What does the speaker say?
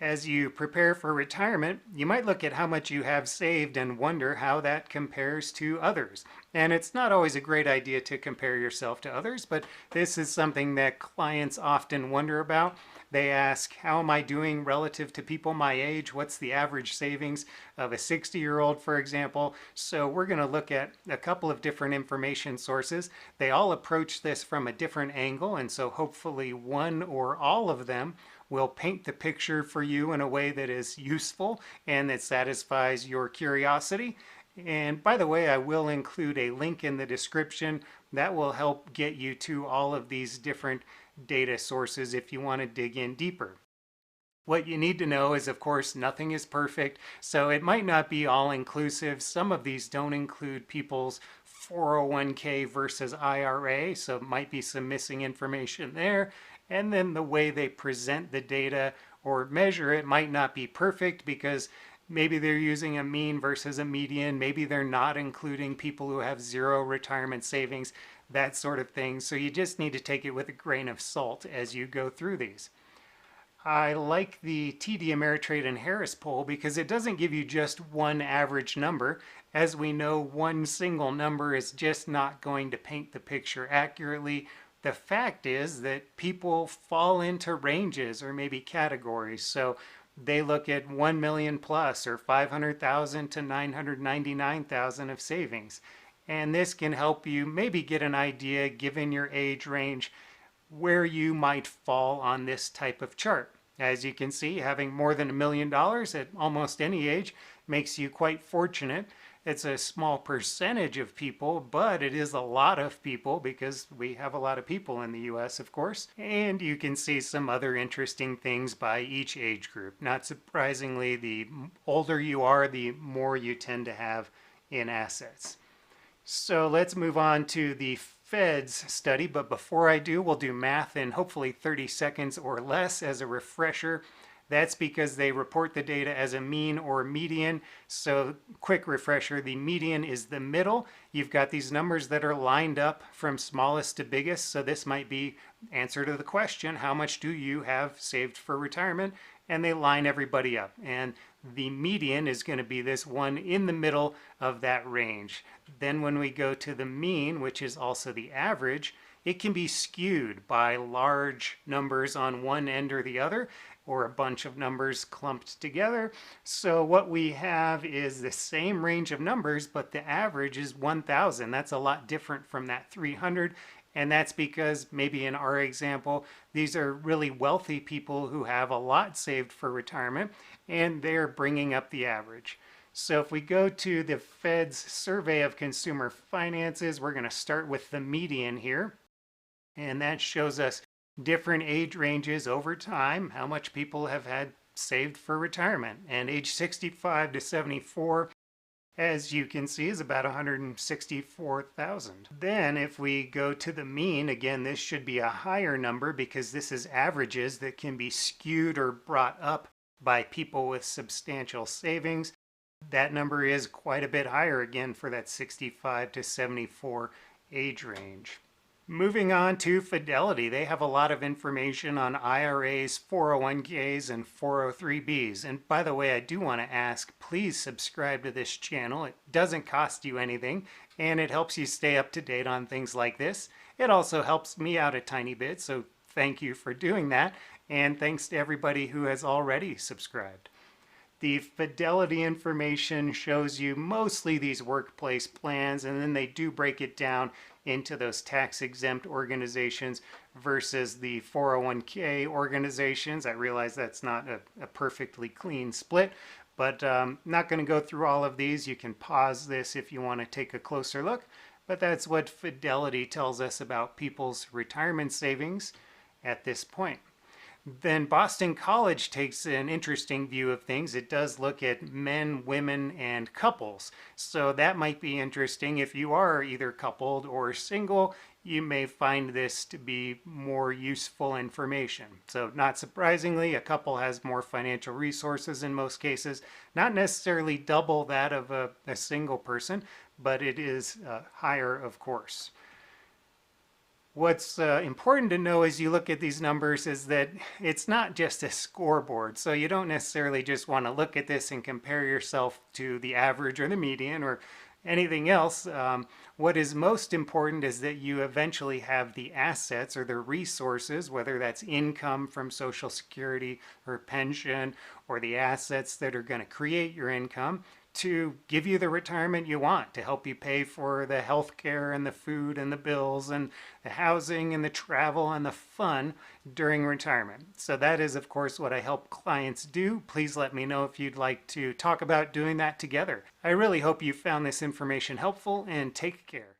As you prepare for retirement, you might look at how much you have saved and wonder how that compares to others. And it's not always a great idea to compare yourself to others, but this is something that clients often wonder about. They ask, how am I doing relative to people my age? What's the average savings of a 60-year-old, for example? So we're going to look at a couple of different information sources. They all approach this from a different angle, and so hopefully one or all of them will paint the picture for you in a way that is useful and that satisfies your curiosity. And by the way, I will include a link in the description that will help get you to all of these different data sources if you want to dig in deeper. What you need to know is, of course, nothing is perfect, so it might not be all inclusive. Some of these don't include people's 401k versus IRA, so it might be some missing information there. And then the way they present the data or measure it might not be perfect because maybe they're using a mean versus a median. Maybe they're not including people who have zero retirement savings, that sort of thing. So you just need to take it with a grain of salt as you go through these. I like the TD Ameritrade and Harris poll because it doesn't give you just one average number. As we know, one single number is just not going to paint the picture accurately. The fact is that people fall into ranges or maybe categories. So they look at 1 million plus or 500,000 to 999,000 of savings. And this can help you maybe get an idea, given your age range, where you might fall on this type of chart. As you can see, having more than $1 million at almost any age makes you quite fortunate. It's a small percentage of people, but it is a lot of people because we have a lot of people in the US, of course. And you can see some other interesting things by each age group. Not surprisingly, the older you are, the more you tend to have in assets. So let's move on to the Fed's study, but before I do, we'll do math in hopefully 30 seconds or less as a refresher. That's because they report the data as a mean or median. So quick refresher, the median is the middle. You've got these numbers that are lined up from smallest to biggest. So this might be answer to the question, how much do you have saved for retirement? And they line everybody up. And the median is going to be this one in the middle of that range. Then when we go to the mean, which is also the average, it can be skewed by large numbers on one end or the other, or a bunch of numbers clumped together. So what we have is the same range of numbers, but the average is 1,000. That's a lot different from that 300. And that's because maybe in our example, these are really wealthy people who have a lot saved for retirement, and they're bringing up the average. So if we go to the Fed's survey of consumer finances, we're going to start with the median here. And that shows us different age ranges over time, how much people have had saved for retirement. And age 65 to 74, as you can see, is about 164,000. Then if we go to the mean, again, this should be a higher number because this is averages that can be skewed or brought up by people with substantial savings. That number is quite a bit higher again for that 65 to 74 age range. Moving on to Fidelity, they have a lot of information on IRAs, 401ks, and 403bs. And by the way, I do want to ask, please subscribe to this channel. It doesn't cost you anything, and it helps you stay up to date on things like this. It also helps me out a tiny bit, so thank you for doing that. And thanks to everybody who has already subscribed. The Fidelity information shows you mostly these workplace plans, and then they do break it down into those tax-exempt organizations versus the 401k organizations. I realize that's not a perfectly clean split, but not going to go through all of these. You can pause this if you want to take a closer look, but that's what Fidelity tells us about people's retirement savings at this point. Then Boston College takes an interesting view of things. It does look at men, women, and couples. So that might be interesting. If you are either coupled or single, you may find this to be more useful information. So not surprisingly, a couple has more financial resources in most cases. Not necessarily double that of a single person, but it is higher, of course. What's important to know as you look at these numbers is that it's not just a scoreboard. So you don't necessarily just want to look at this and compare yourself to the average or the median or anything else. What is most important is that you eventually have the assets or the resources, whether that's income from Social Security or pension, or the assets that are going to create your income to give you the retirement you want, to help you pay for the health care and the food and the bills and the housing and the travel and the fun during retirement. So that is, of course, what I help clients do. Please let me know if you'd like to talk about doing that together. I really hope you found this information helpful, and take care.